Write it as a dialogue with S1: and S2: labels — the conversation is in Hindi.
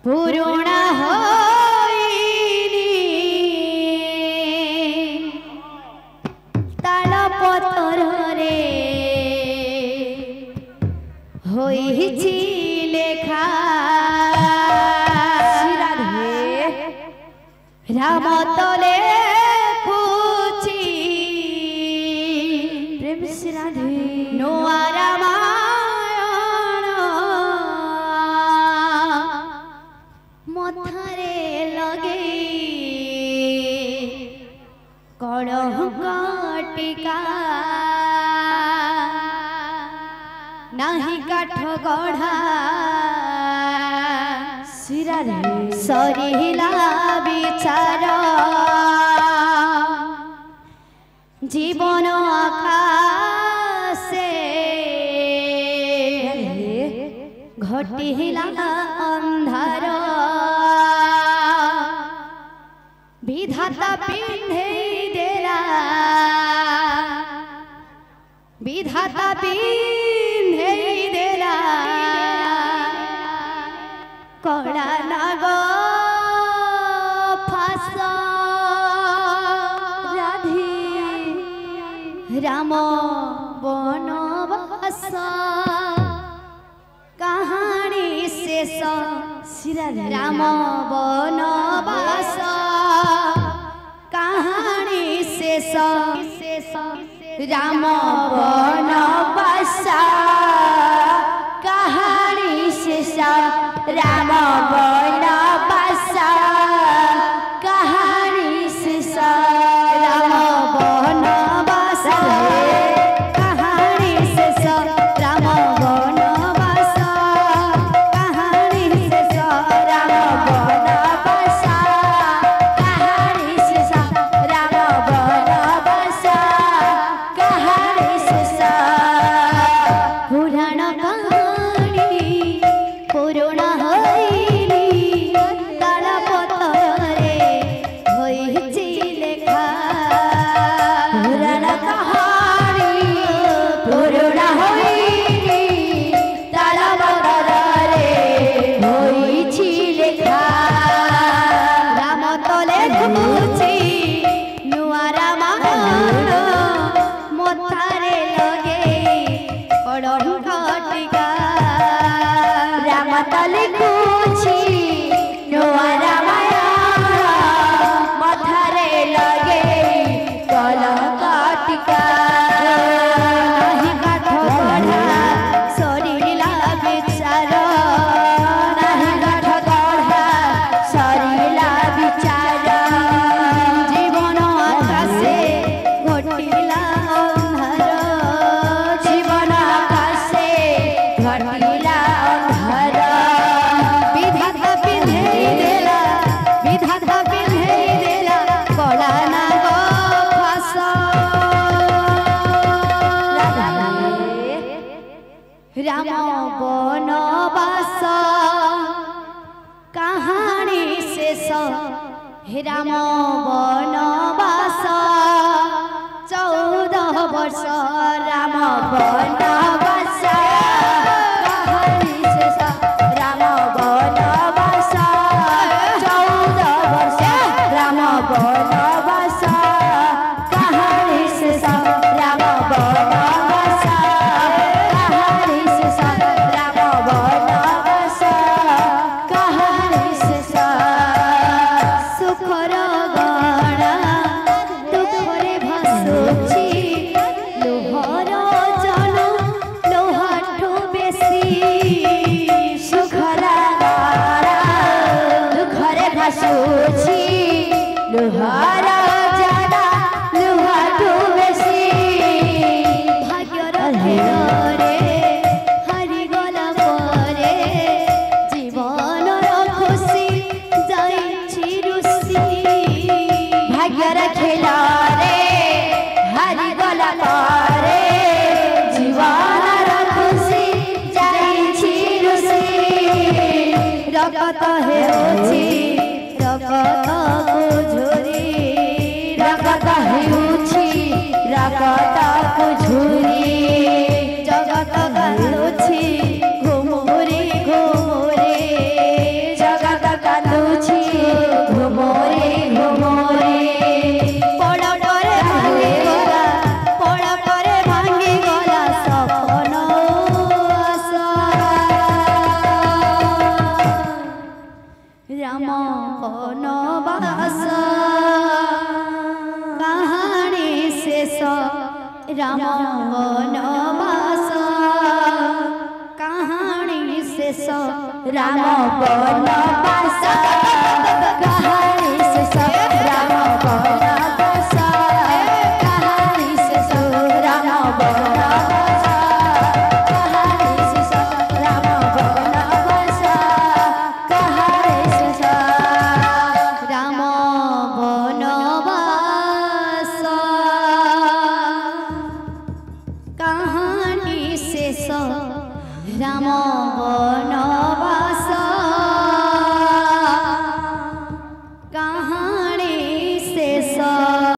S1: पुरुणा होइनी ताल पतर रे होइछि लेखा राम तले कुची प्रेम से राधे नोआ रामायण मथरे लगे कड़का नाही काठ गढ़ा सरिला विचार जीवन आकाशे घटिला अंधार विधाता पिंधे देला विधाता पिंधे देला कड़ा नाग फास राधे राम बनवास कहानी शेष राम बनवास कहानी शेष राम बनवास कहानी शेष राम बनवास कहानी शेष राम बनवास कहानी शेष राम बनवास कहानी शेष राम बनवास कहानी शेष राम बनवास कहानी शेष पुराण कहानी पुराण होइनी ताल पतर रे होइछि लेखा पुराण कहानी पुराण होइनी ताल पतर रे होइछि लेखा राम तले खुची नुआ रामायण मथारे लगे कड़का राम तले कुची नुआ रामायण मथारे लगे कलका टीका नाही काठ गढ़ा सरिला विचार नाही काठ गढ़ा सरिला विचार जीवन आकाशे घटिला अंधार जीवन आकाशे घटिला अंधार विधाता पिंधेई देला विधाता पिंधेई देला कड़ा नाग फास राम बनवास कहानी शेष राम बनवास 14 वर्ष राम बनवास कहानी शेष राम बनवास 14 वर्ष राम बनवास कहानी शेष राम बनवास कहानी शेष राम बनवास कहानी शेष सुखर गणा दुखरे भासुची लोहर जन लोहाठू बेसी सुखरा गणा दुखरे भासुची लोहर जन लोहाठू बेसी भाग्यर रे हारिगला परे जीवनर खुशी जाइछि रुसी भाग्यर खेल रे हारिगला परे जीवनर खुशी जाइछि रुसी रगत हेउछि रगत को झुरी रगत हेउछि रगत को झुरी जगत गालुछि घुमुरी घुमुरी राम वनवास कहानी शेष राम वनवास कहानी शेष राम वनवास कहानी शेष राम वनवास कहानी शेष राम वनवास कहानी शेष राम वनवास कहानी शेष राम वनवास कहानी शेष राम वनवास कहानी शेष।